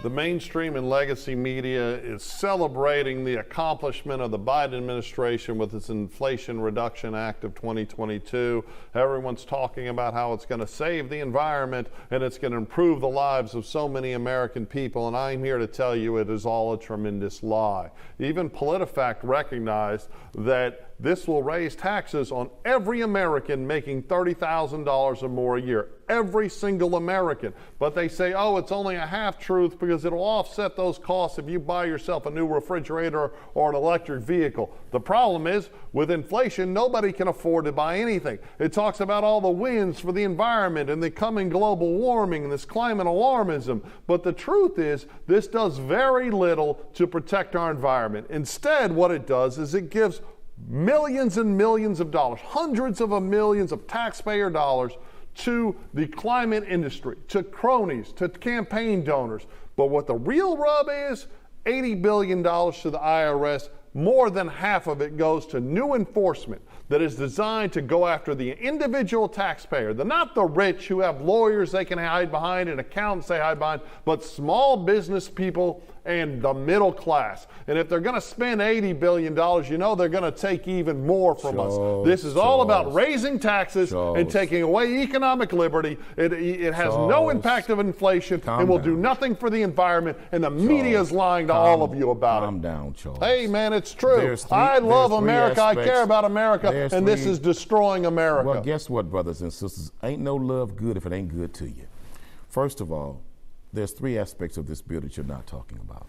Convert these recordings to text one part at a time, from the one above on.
The mainstream and legacy media is celebrating the accomplishment of the Biden administration with its Inflation Reduction Act of 2022. Everyone's talking about how it's going to save the environment and it's going to improve the lives of so many American people, and I'm here to tell you it is all a tremendous lie. Even PolitiFact recognized that this will raise taxes on every American making $30,000 or more a year. Every single American. But they say, oh, it's only a half-truth because it'll offset those costs if you buy yourself a new refrigerator or an electric vehicle. The problem is, with inflation, nobody can afford to buy anything. It talks about all the wins for the environment and the coming global warming and this climate alarmism. But the truth is, this does very little to protect our environment. Instead, what it does is it gives millions and millions of dollars, hundreds of millions of taxpayer dollars to the climate industry, to cronies, to campaign donors. But what the real rub is, $80 billion to the IRS, more than half of it goes to new enforcement that is designed to go after the individual taxpayer, not the rich who have lawyers they can hide behind and accountants they hide behind, but small business people and the middle class. And if they're going to spend $80 billion, you know they're going to take even more from us. This is all about raising taxes and taking away economic liberty. It has no impact of inflation. It will do nothing for the environment, and the media is lying to all of you about it. Calm down, Charles. Hey, man, it's true. I love America. I care about America, and this is destroying America. Well, guess what, brothers and sisters? Ain't no love good if it ain't good to you. First of all, there's three aspects of this bill that you're not talking about.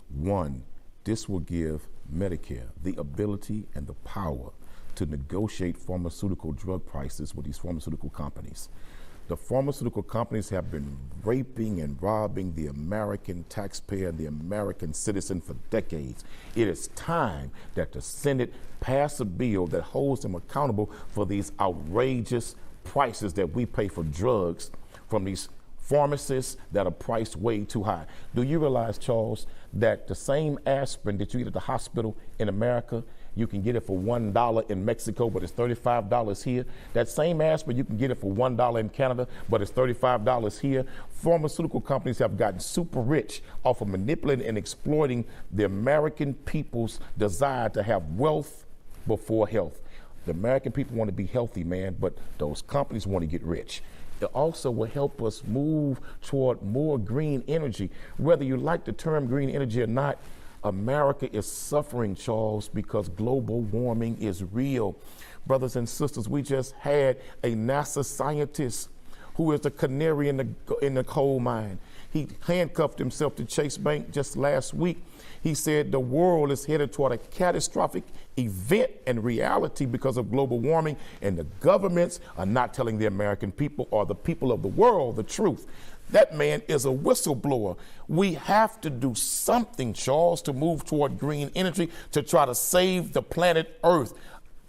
One, this will give Medicare the ability and the power to negotiate pharmaceutical drug prices with these pharmaceutical companies. The pharmaceutical companies have been raping and robbing the American taxpayer, the American citizen for decades. It is time that the Senate pass a bill that holds them accountable for these outrageous prices that we pay for drugs from these pharmacists that are priced way too high. Do you realize, Charles, that the same aspirin that you get at the hospital in America, you can get it for $1 in Mexico, but it's $35 here. That same aspirin, you can get it for $1 in Canada, but it's $35 here. Pharmaceutical companies have gotten super rich off of manipulating and exploiting the American people's desire to have wealth before health. The American people want to be healthy, man, but those companies want to get rich. It also will help us move toward more green energy. Whether you like the term green energy or not, America is suffering, Charles, because global warming is real. Brothers and sisters, we just had a NASA scientist who is the canary in the coal mine. He handcuffed himself to Chase Bank just last week. He said the world is headed toward a catastrophic event and reality because of global warming, and the governments are not telling the American people or the people of the world the truth. That man is a whistleblower. We have to do something, Charles, to move toward green energy to try to save the planet Earth.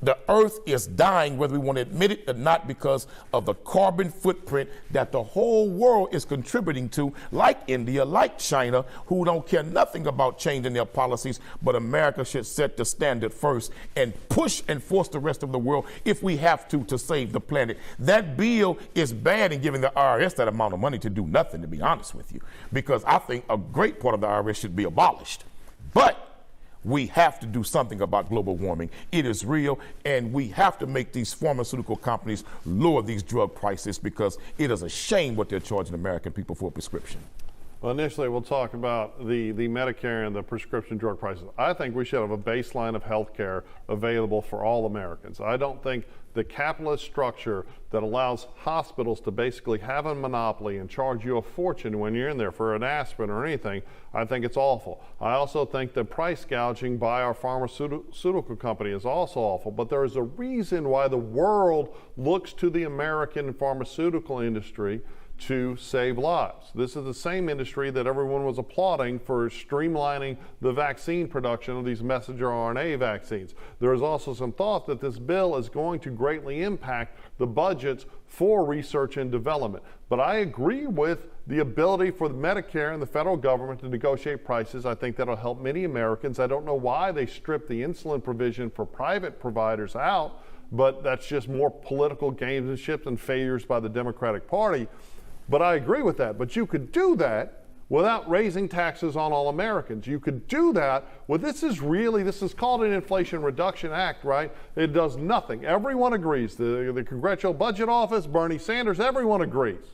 The earth is dying, whether we want to admit it or not, because of the carbon footprint that the whole world is contributing to, like India, like China, who don't care nothing about changing their policies. But America should set the standard first and push and force the rest of the world, if we have to save the planet. That bill is bad in giving the IRS that amount of money to do nothing, to be honest with you, because I think a great part of the IRS should be abolished. But we have to do something about global warming. It is real, and we have to make these pharmaceutical companies lower these drug prices, because it is a shame what they're charging American people for a prescription. Well, initially, we'll talk about the Medicare and the prescription drug prices. I think we should have a baseline of health care available for all Americans. I don't think the capitalist structure that allows hospitals to basically have a monopoly and charge you a fortune when you're in there for an aspirin or anything, I think it's awful. I also think the price gouging by our pharmaceutical company is also awful, but there is a reason why the world looks to the American pharmaceutical industry to save lives. This is the same industry that everyone was applauding for streamlining the vaccine production of these messenger RNA vaccines. There is also some thought that this bill is going to greatly impact the budgets for research and development. But I agree with the ability for the Medicare and the federal government to negotiate prices. I think that'll help many Americans. I don't know why they stripped the insulin provision for private providers out, but that's just more political gamesmanship and failures by the Democratic Party. But I agree with that. But you could do that without raising taxes on all Americans. You could do that. Well, this is called an Inflation Reduction Act, right? It does nothing. Everyone agrees. The Congressional Budget Office, Bernie Sanders, everyone agrees.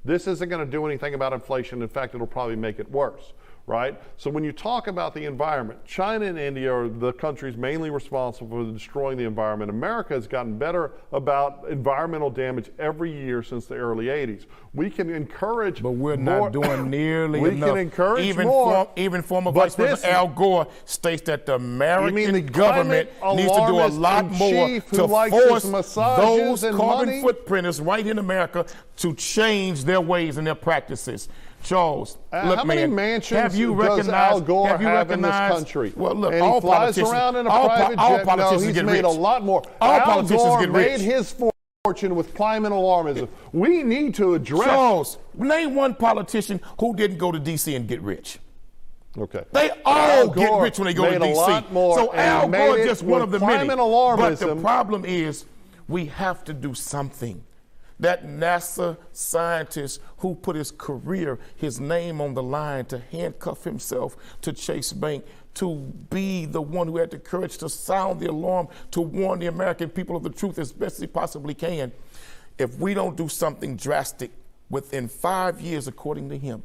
This isn't going to do anything about inflation. In fact, it'll probably make it worse, right? So when you talk about the environment, China and India are the countries mainly responsible for destroying the environment. America has gotten better about environmental damage every year since the early 80s. We can encourage But we're more, not doing nearly we enough. can encourage even more. Even former But Vice President Al Gore states that the American government needs to do a lot more to force those carbon footprinters right in America to change their ways and their practices. Charles, look, how many man, mansions have you does Al Gore have in this recognized- country? Well, look, and all he flies politicians, around in a all private all jet. politicians No, he's get made rich. a lot more. All Al politicians Gore get made rich. his fortune with climate alarmism. We need to address. Charles, name one politician who didn't go to D.C. and get rich. Okay. They all get rich when they go to made a D.C. lot more, So and Al he made Gore it just one with of the many. climate But the alarmism. problem is we have to do something. That NASA scientist who put his career, his name on the line to handcuff himself to Chase Bank, to be the one who had the courage to sound the alarm, to warn the American people of the truth as best he possibly can. If we don't do something drastic within 5 years, according to him,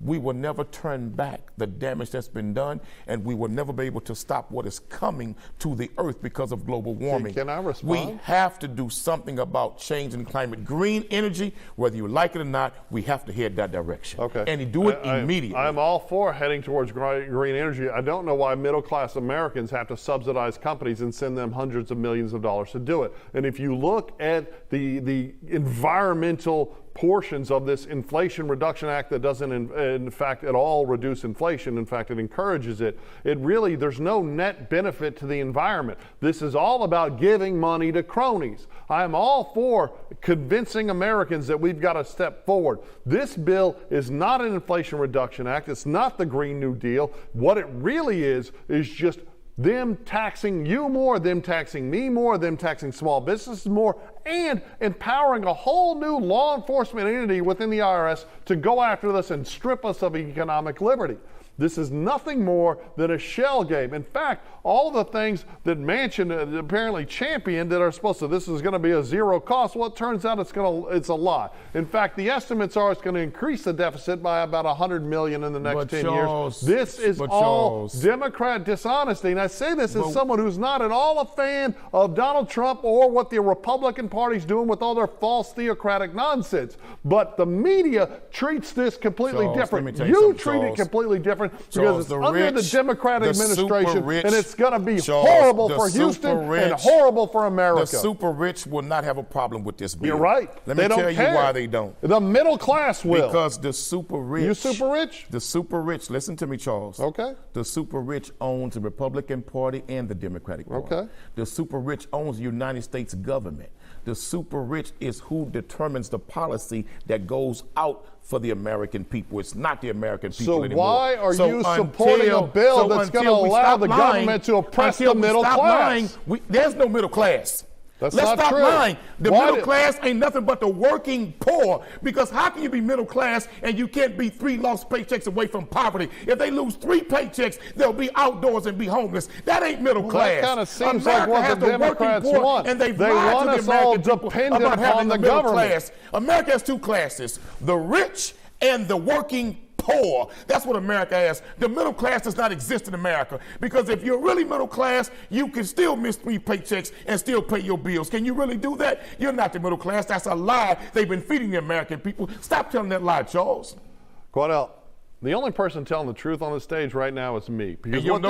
we will never turn back the damage that's been done, and we will never be able to stop what is coming to the earth because of global warming. Can I respond? We have to do something about changing climate. Green energy, whether you like it or not, we have to head that direction. Okay. And do it immediately. I'm all for heading towards green energy. I don't know why middle-class Americans have to subsidize companies and send them hundreds of millions of dollars to do it. And if you look at the environmental portions of this Inflation Reduction Act that doesn't in fact at all reduce inflation, in fact it encourages it, there's no net benefit to the environment. This is all about giving money to cronies. I'm all for convincing Americans that we've got to step forward. This bill is not an Inflation Reduction Act. It's not the Green New Deal. What it really is just them taxing you more, them taxing me more, them taxing small businesses more, and empowering a whole new law enforcement entity within the IRS to go after this and strip us of economic liberty. This is nothing more than a shell game. In fact, all the things that Manchin apparently championed that are supposed to, this is going to be a zero cost, well, it turns out it's a lie. In fact, the estimates are it's going to increase the deficit by about $100 million in the next 10 years. This is all Democrat dishonesty. And I say this as someone who's not at all a fan of Donald Trump or what the Republican Party's doing with all their false theocratic nonsense. But the media treats this completely different. You treat it completely different because it's under the Democratic administration, and it's going to be horrible for Houston and horrible for America. The super rich will not have a problem with this bill. You're right. Let me tell you why they don't. The middle class will. Because the super rich. You super rich? The super rich. Listen to me, Charles. Okay. The super rich owns the Republican Party and the Democratic Party. Okay. The super rich owns the United States government. The super rich is who determines the policy that goes out for the American people. It's not the American people anymore. So why are you supporting a bill that's going to allow the government to oppress the middle class? There's no middle class. Let's stop lying. The middle class ain't nothing but the working poor. Because how can you be middle class and you can't be 3 lost paychecks away from poverty? If they lose 3 paychecks, they'll be outdoors and be homeless. That ain't middle class. That kind of seems America like what the Democrats want. And they want us all dependent upon the government. America has 2 classes: the rich and the working poor. That's what America has. The middle class does not exist in America, because if you're really middle class, you can still miss 3 paychecks and still pay your bills. Can you really do that? You're not the middle class. That's a lie they've been feeding the American people. Stop telling that lie, Charles. Quanell, the only person telling the truth on the stage right now is me. Because what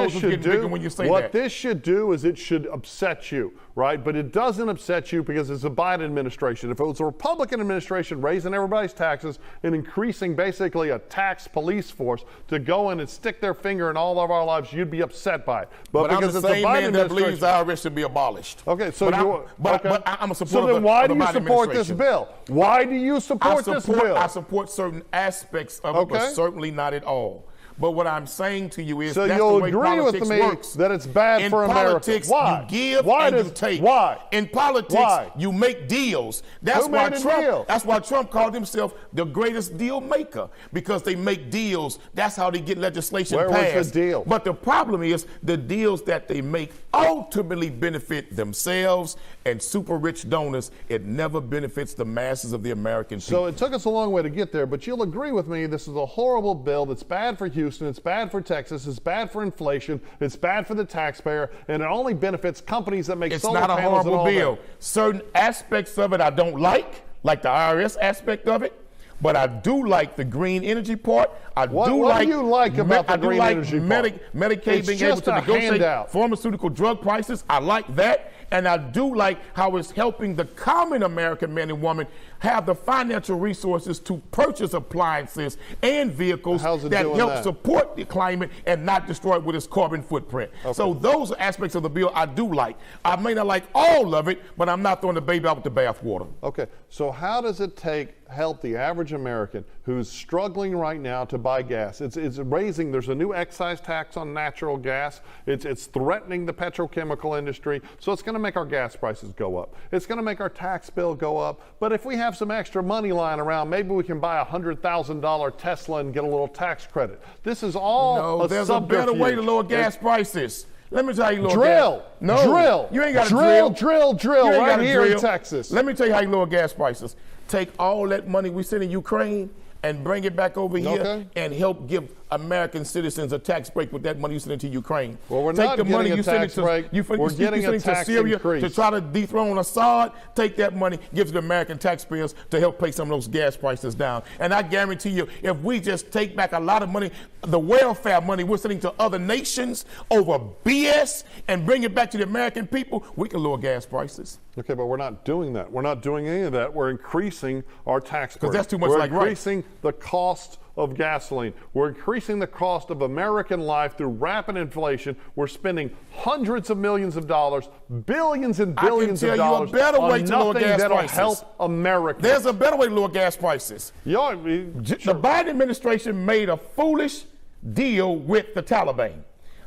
this should do is it should upset you, right? But it doesn't upset you because it's a Biden administration. If it was a Republican administration raising everybody's taxes and increasing basically a tax police force to go in and stick their finger in all of our lives, you'd be upset by it. But because I'm the same man that believes the IRS should be abolished. Okay, so I'm a supporter so then why do you support this bill? Why do you support this bill? I support certain aspects of it, but certainly not at all. But what I'm saying to you is So that's you'll the way agree with politics me works. that it's bad for America. In politics, Why? you give Why and does, you take. Why? In politics, Why? you make deals. That's Who why made a Trump. deal? That's why Trump called himself the greatest deal maker, because they make deals. That's how they get legislation Where passed. was the deal? But the problem is the deals that they make ultimately benefit themselves and super rich donors. It never benefits the masses of the American people. So it took us a long way to get there, but you'll agree with me this is a horrible bill that's bad for Houston, it's bad for Texas, it's bad for inflation, it's bad for the taxpayer, and it only benefits companies that make It's solar not a panels and horrible all bill. that. Certain aspects of it I don't like the IRS aspect of it. But I do like the green energy part. What do you like about the green energy part? Medicaid It's being able just to a negotiate handout. pharmaceutical drug prices. I like that. And I do like how it's helping the common American man and woman have the financial resources to purchase appliances and vehicles How's it that doing help that? support the climate and not destroy it with its carbon footprint. Okay. So those are aspects of the bill I do like. I may not like all of it, but I'm not throwing the baby out with the bathwater. Okay, so how does it help the average American who's struggling right now to buy gas? It's raising, there's a new excise tax on natural gas. It's threatening the petrochemical industry. So it's going to make our gas prices go up. It's going to make our tax bill go up. But if we have some extra money lying around, maybe we can buy a $100,000 Tesla and get a little tax credit. This is all No, there's a better way to lower gas prices. Let me tell you, lower Drill. gas. No, Drill. You ain't got to drill You ain't right gotta here in drill. Texas. Let me tell you how you lower gas prices. Take all that money we send in Ukraine and bring it back over here Okay. and help give American citizens a tax break with that money you send into Ukraine. Well, we're Take not the money getting a you send tax it to, break. We're getting a send it tax to Syria increase. to try to dethrone Assad. Take that money, give it to the American taxpayers to help pay some of those gas prices down. And I guarantee you, if we just take back a lot of money, the welfare money we're sending to other nations over BS and bring it back to the American people, we can lower gas prices. Okay, but we're not doing that. We're not doing any of that. We're increasing our tax burden. that's too much We're like rice. increasing the cost of gasoline. We're increasing the cost of American life through rapid inflation. We're spending hundreds of millions of dollars, billions and billions of dollars I can tell you a better way on to lower nothing gas that'll prices. help America. There's a better way to lower gas prices. The Biden administration made a foolish deal with the Taliban.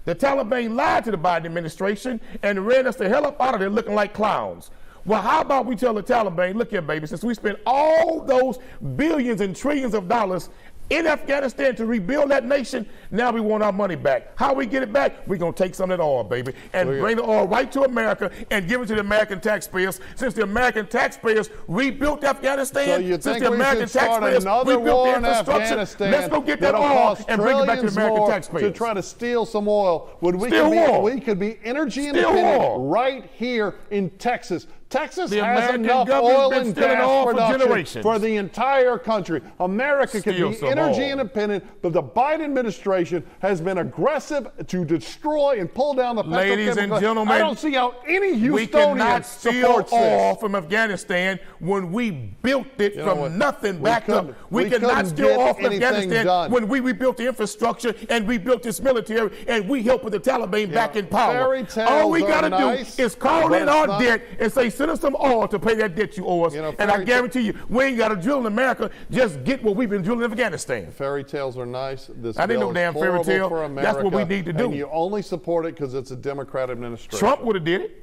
The Taliban lied to the Biden administration and ran us the hell up out of there looking like clowns. Well, how about we tell the Taliban, look here, baby, since we spent all those billions and trillions of dollars in Afghanistan to rebuild that nation, now we want our money back. How we get it back? We're going to take some of that oil, baby, and bring the oil right to America and give it to the American taxpayers. Since the American taxpayers rebuilt Afghanistan, So you since think the we American should start taxpayers another rebuilt war the in infrastructure, Afghanistan? let's go get that that'll oil cost and bring it back to the trillions American more taxpayers. to try to steal some oil when we Steal oil. we could be energy Steal independent oil. right here in Texas. Texas The has American enough government's oil been and stealing gas oil for production generations. for the entire country. America can Steal be some energy oil. independent, but the Biden administration has been aggressive to destroy and pull down the Ladies and petrochemical- gentlemen, I don't see how any we Houstonian cannot steal supports oil this. from Afghanistan when we built it know what? from nothing We back couldn't- up. We we cannot couldn't steal get oil from anything Afghanistan done. when we rebuilt the infrastructure and we built this military and we helped with the Taliban back in power. fairy tales All we are got to nice, do is call but in it's our not- debt and say, send us some oil to pay that debt you owe us. You know, and I fairy guarantee you, we ain't got to drill in America. Just get what we've been drilling in Afghanistan. Fairy tales are nice. This I didn't bill know is damn fairy horrible tale. for That's America, what we need to do. And you only support it because it's a Democrat administration. Trump would have did it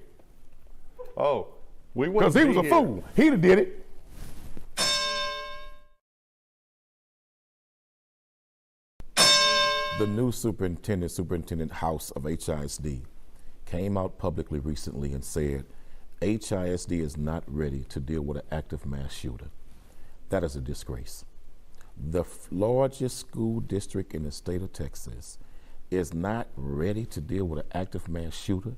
Oh, we would because he was a fool. He'd have did it. The new Superintendent House of HISD, came out publicly recently and said HISD is not ready to deal with an active mass shooter. That is a disgrace. The largest school district in the state of Texas is not ready to deal with an active mass shooter,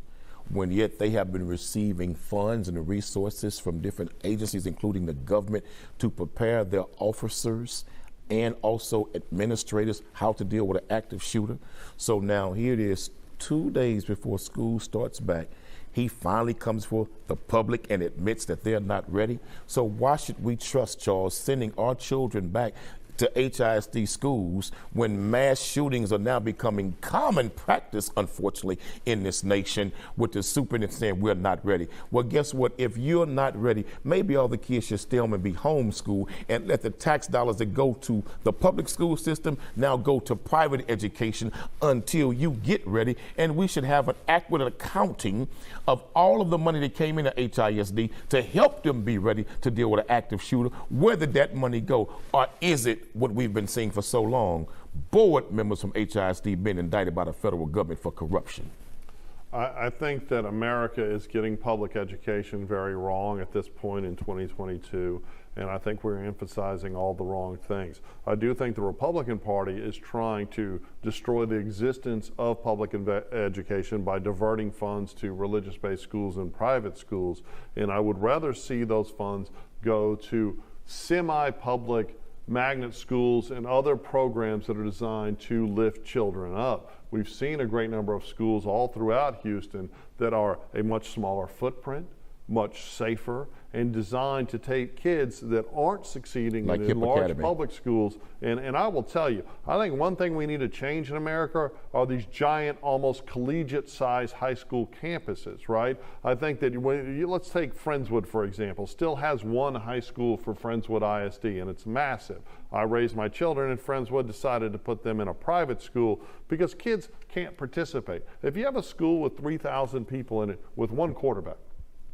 when yet they have been receiving funds and resources from different agencies, including the government, to prepare their officers and also administrators how to deal with an active shooter. So now here it is, 2 days before school starts back, he finally comes for the public and admits that they're not ready. So why should we trust, Charles, sending our children back? to HISD schools when mass shootings are now becoming common practice, unfortunately, in this nation, with the superintendent saying we're not ready. Well, guess what? If you're not ready, maybe all the kids should stay home and be homeschooled and let the tax dollars that go to the public school system now go to private education until you get ready. And we should have an accurate accounting of all of the money that came into HISD to help them be ready to deal with an active shooter. Where did that money go? Or is it what we've been seeing for so long, board members from HISD being indicted by the federal government for corruption? I think that America is getting public education very wrong at this point in 2022, and I think we're emphasizing all the wrong things. I do think the Republican Party is trying to destroy the existence of public education by diverting funds to religious-based schools and private schools, and I would rather see those funds go to semi-public magnet schools and other programs that are designed to lift children up. We've seen a great number of schools all throughout Houston that are a much smaller footprint, much safer, and designed to take kids that aren't succeeding like in large Academy. public schools. And I will tell you, I think one thing we need to change in America are these giant, almost collegiate-sized high school campuses, right? I think that let's take Friendswood, for example, still has one high school for Friendswood ISD, and it's massive. I raised my children in Friendswood, decided to put them in a private school because kids can't participate. If you have a school with 3,000 people in it with one quarterback,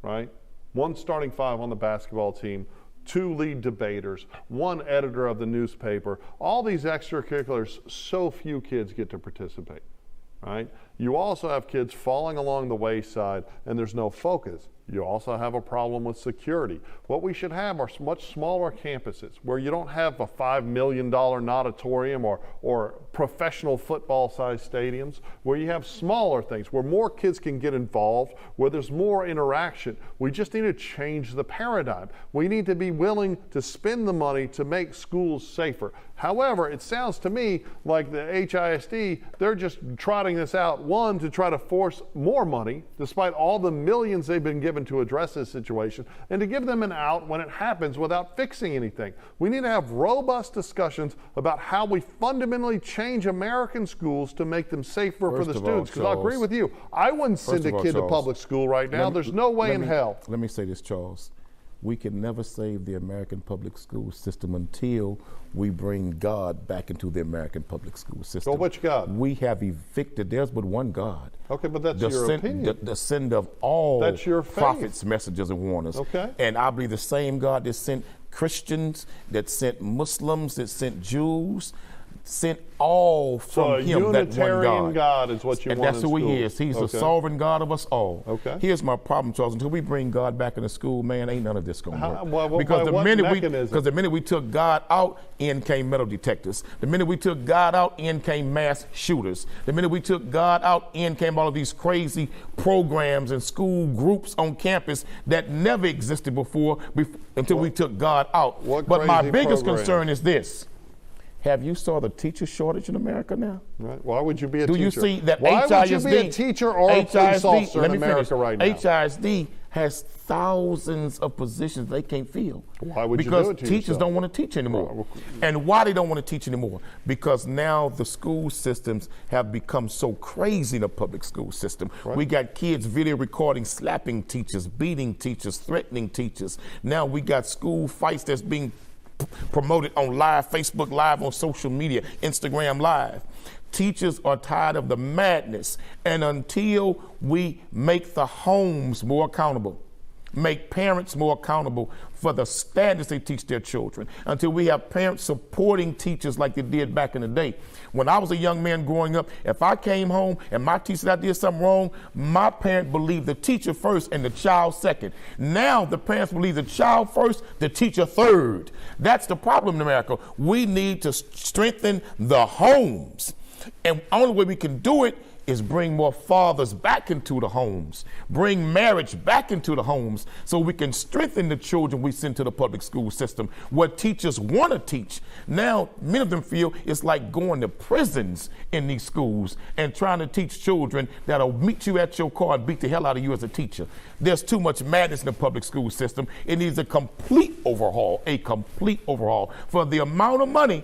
right? One starting five on the basketball team, two lead debaters, one editor of the newspaper, all these extracurriculars, so few kids get to participate, right? You also have kids falling along the wayside and there's no focus. You also have a problem with security. What we should have are much smaller campuses where you don't have a $5 million auditorium or professional football-sized stadiums, where you have smaller things, where more kids can get involved, where there's more interaction. We just need to change the paradigm. We need to be willing to spend the money to make schools safer. However, it sounds to me like the HISD, they're just trotting this out, one, to try to force more money, despite all the millions they've been given to address this situation, and to give them an out when it happens without fixing anything. We need to have robust discussions about how we fundamentally change American schools to make them safer for the students. Because I agree with you, I wouldn't send a kid to public school right now. There's no way in hell. Let me say this, Charles. We can never save the American public school system until we bring God back into the American public school system. So which God? We have evicted, there's but one God. Okay, but that's your opinion. The send of all that's your faith. prophets, messengers, and warners. Okay. And I believe the same God that sent Christians, that sent Muslims, that sent Jews, sent all from him, that one Unitarian God is what you and want that's in who he school. is. He's the sovereign God of us all. Okay. Here's my problem, Charles. Until we bring God back into school, man, ain't none of this going to work. Because the minute we took God out, in came metal detectors. The minute we took God out, in came mass shooters. The minute we took God out, in came all of these crazy programs and school groups on campus that never existed before until we took God out. But my biggest concern is this. Have you saw the teacher shortage in America now? Right. Why would you be a teacher? Do you see that Why HISD, would you be a teacher or a police officer in America right now? HISD has thousands of positions they can't fill. Why would you do it to because teachers don't want to teach anymore. And why they don't want to teach anymore? Because now the school systems have become so crazy in the public school system. Right. We got kids video recording, slapping teachers, beating teachers, threatening teachers. Now we got school fights that's being promoted on live, Facebook Live, on social media, Instagram Live. Teachers are tired of the madness, and until we make the homes more accountable, make parents more accountable for the standards they teach their children, until we have parents supporting teachers like they did back in the day. When I was a young man growing up, if I came home and my teacher said I did something wrong, my parent believed the teacher first and the child second. Now the parents believe the child first, the teacher third. That's the problem in America. We need to strengthen the homes. And the only way we can do it is bring more fathers back into the homes, bring marriage back into the homes so we can strengthen the children we send to the public school system where teachers want to teach. Now, many of them feel it's like going to prisons in these schools and trying to teach children that'll meet you at your car and beat the hell out of you as a teacher. There's too much madness in the public school system. It needs a complete overhaul for the amount of money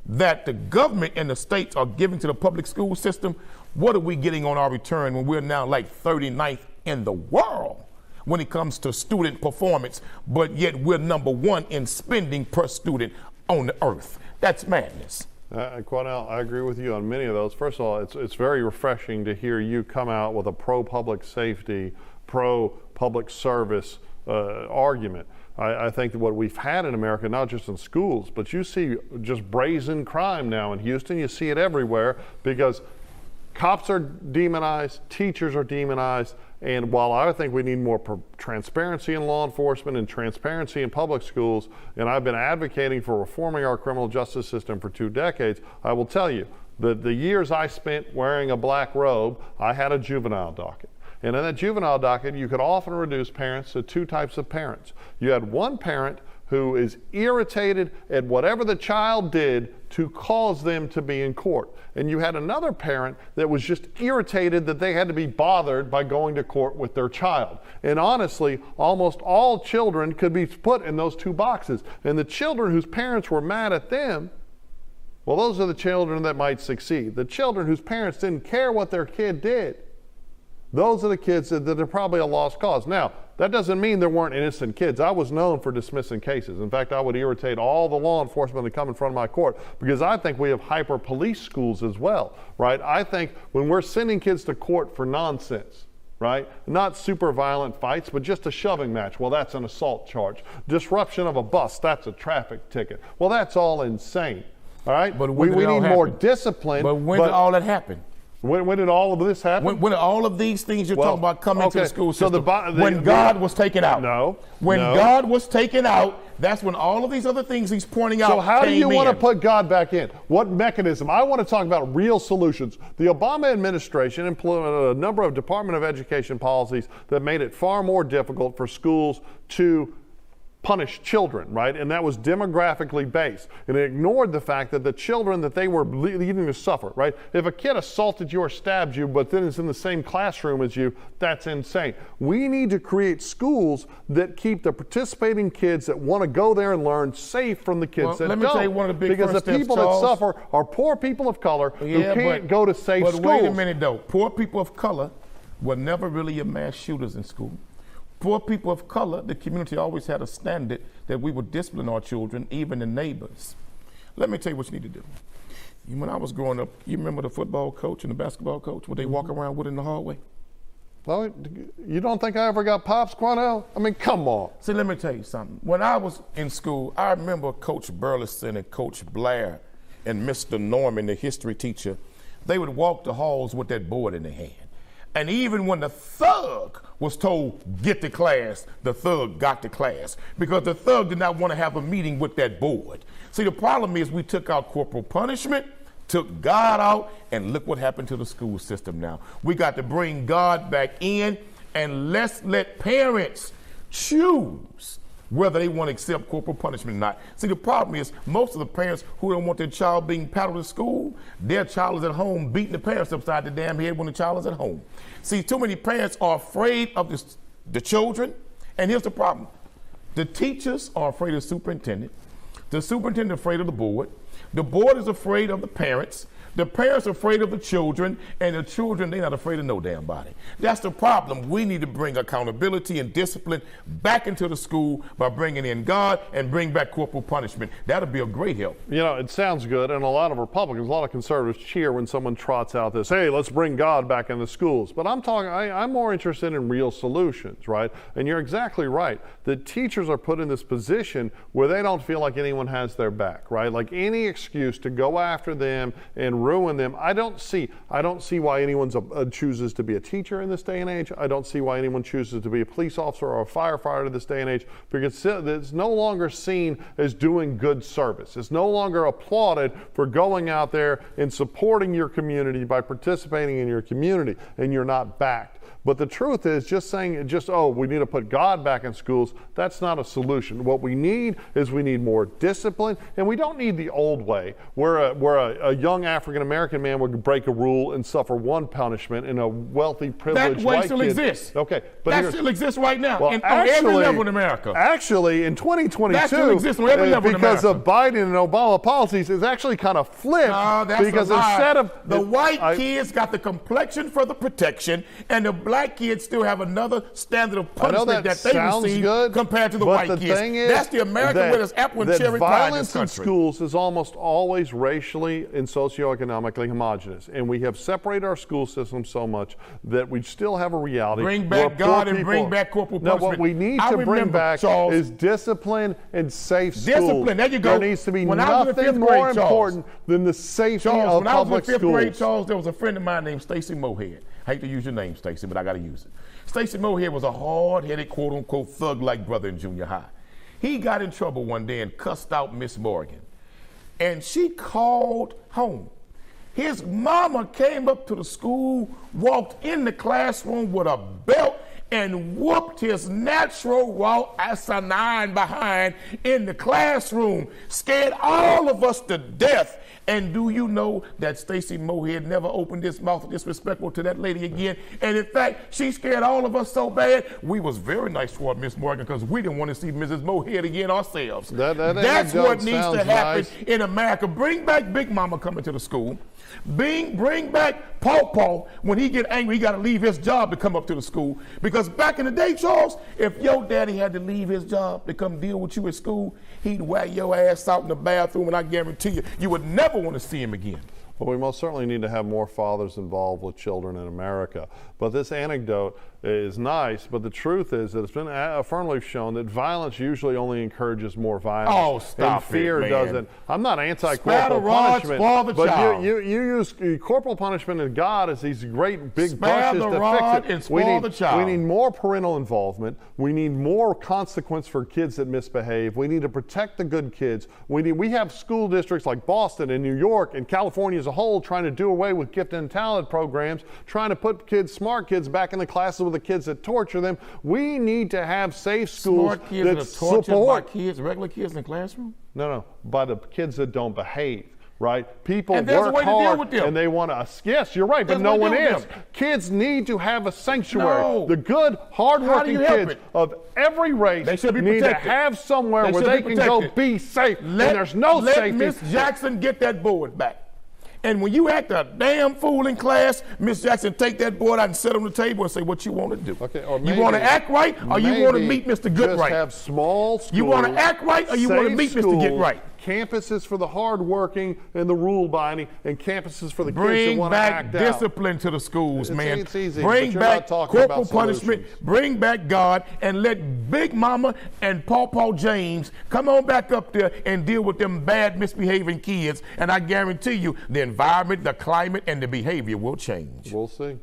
that the government and the states are giving to the public school system. What are we getting on our return when we're now like 39th in the world when it comes to student performance, but yet we're number one in spending per student on the earth? That's madness. Quanell, I agree with you on many of those. First of all, it's very refreshing to hear you come out with a pro-public safety, pro-public service argument. I think that what we've had in America, not just in schools, but you see just brazen crime now in Houston. You see it everywhere because cops are demonized, teachers are demonized, and while I think we need more transparency in law enforcement and transparency in public schools, and I've been advocating for reforming our criminal justice system for 2 decades, I will tell you that the years I spent wearing a black robe, I had a juvenile docket. And in that juvenile docket, you could often reduce parents to 2 types of parents. You had one parent who is irritated at whatever the child did to cause them to be in court. And you had another parent that was just irritated that they had to be bothered by going to court with their child. And honestly, almost all children could be put in those 2 boxes. And the children whose parents were mad at them, well, those are the children that might succeed. The children whose parents didn't care what their kid did, those are the kids that are probably a lost cause. Now, that doesn't mean there weren't innocent kids. I was known for dismissing cases. In fact, I would irritate all the law enforcement that come in front of my court because I think we have hyper police schools as well, right? I think when we're sending kids to court for nonsense, right? Not super violent fights, but just a shoving match. Well, that's an assault charge. Disruption of a bus, that's a traffic ticket. Well, that's all insane, all right? But we need more discipline. But when did all that happen? When did all of this happen? When did all of these things you're talking about come into the school system? So when God was taken out. No. When God was taken out, that's when all of these other things he's pointing out. So how do you want to in. put God back in? What mechanism? I want to talk about real solutions. The Obama administration implemented a number of Department of Education policies that made it far more difficult for schools to punish children, right? And that was demographically based. And it ignored the fact that the children that they were leading to suffer, right? If a kid assaulted you or stabbed you, but then is in the same classroom as you, that's insane. We need to create schools that keep the participating kids that want to go there and learn safe from the kids that don't. Let me tell you one of the big because the people that suffer are poor people of color who can't go to safe schools. But wait a minute though. Poor people of color were never really a mass shooters in school. Poor people of color, the community always had a standard that we would discipline our children, even the neighbors. Let me tell you what you need to do. When I was growing up, you remember the football coach and the basketball coach, what they walk around with in the hallway? Well, you don't think I ever got Pops, Quanell? I mean, come on. See, let me tell you something. When I was in school, I remember Coach Burleson and Coach Blair and Mr. Norman, the history teacher, they would walk the halls with that board in their hand. And even when the thug was told, get to class, the thug got to class because the thug did not want to have a meeting with that board. See, the problem is we took out corporal punishment, took God out, and look what happened to the school system now. We got to bring God back in, and let's let parents choose whether they want to accept corporal punishment or not. See, the problem is most of the parents who don't want their child being paddled to school, their child is at home beating the parents upside the damn head when the child is at home. See, too many parents are afraid of the children, and here's the problem. The teachers are afraid of the superintendent is afraid of the board is afraid of the parents are afraid of the children, and the children, they're not afraid of no damn body. That's the problem. We need to bring accountability and discipline back into the school by bringing in God and bring back corporal punishment. That'll be a great help. You know, it sounds good, and a lot of Republicans, a lot of conservatives cheer when someone trots out this, hey, let's bring God back in the schools. But I'm more interested in real solutions, right? And you're exactly right. The teachers are put in this position where they don't feel like anyone has their back, right? Like any excuse to go after them and ruin them. I don't see why anyone chooses to be a teacher in this day and age. I don't see why anyone chooses to be a police officer or a firefighter in this day and age, because it's no longer seen as doing good service. It's no longer applauded for going out there and supporting your community by participating in your community, and you're not backed. But the truth is, just saying, we need to put God back in schools, that's not a solution. What we need is we need more discipline, and we don't need the old way, where a young African-American man would break a rule and suffer one punishment, and a wealthy, privileged white kid. That way still exists. Okay, but that still exists right now, well, on every level in America. Actually, in 2022, that still exists on every level in because America. of Biden and Obama policies, it's actually kind of flipped. No, that's because a lie. Instead of the white kids got the complexion for the protection, and the black kids still have another standard of punishment that they receive good, compared to the white kids. That's the American way that's apple and cherry pie in this country. Violence in schools is almost always racially and socioeconomically homogenous, and we have separated our school system so much that we still have a reality. Bring back God and bring back corporal punishment. No, what we need to bring back, Charles, is discipline and safe schools. Discipline, there you go. There needs to be nothing more important than the safety of public schools. When I was in 5th grade, Charles, there was a friend of mine named Stacy Mohead. I hate to use your name, Stacy, but I got to use it. Stacy Mohead was a hard-headed, quote-unquote, thug-like brother in junior high. He got in trouble one day and cussed out Miss Morgan. And she called home. His mama came up to the school, walked in the classroom with a belt, and whooped his natural raw asinine behind in the classroom, scared all of us to death. And do you know that Stacy Mohead never opened his mouth disrespectful to that lady again? And in fact, she scared all of us so bad, we was very nice toward Miss Morgan because we didn't want to see Mrs. Mohead again ourselves. That's what needs to happen in America. Bring back Big Mama coming to the school. Bring back Paw Paw. When he get angry, he got to leave his job to come up to the school. Because back in the day, Charles, if your daddy had to leave his job to come deal with you at school, he'd wear your ass out in the bathroom, and I guarantee you, you would never want to see him again. Well, we most certainly need to have more fathers involved with children in America. But this anecdote is nice, but the truth is that it's been firmly shown that violence usually only encourages more violence. Oh, stop and fear it, man. doesn't. I'm not anti-corporal punishment, but child. you use corporal punishment and God as these great big Spare brushes the to rod fix it. and spoil the child. We need more parental involvement. We need more consequence for kids that misbehave. We need to protect the good kids. We have school districts like Boston and New York and California as a whole trying to do away with gifted and talented programs, trying to put smart kids back in the classes with the kids that torture them. We need to have safe schools smart kids that are tortured by kids, regular kids in the classroom? No, by the kids that don't behave. Right? People and there's work a way hard to deal with them. and they want to, yes, you're right, but no one is. Kids need to have a sanctuary. No. The good, hardworking kids of every race need to have somewhere where they can go be safe. And there's no safety. Let Miss Jackson get that board back. And when you act a damn fool in class, Miss Jackson take that board out and sit on the table and say what you want to do. Okay, or you want to act right, or you want to meet Mr. Goodright? Just have small schools. You want to act right, or you want to meet Mr. Get Right? Campuses for the hardworking and the rule binding, and campuses for the kids that want to act out. Bring back discipline to the schools, man. It's easy, bring back corporal punishment. Solutions. Bring back God, and let Big Mama and Paw James come on back up there and deal with them bad, misbehaving kids. And I guarantee you, the environment, the climate, and the behavior will change. We'll see.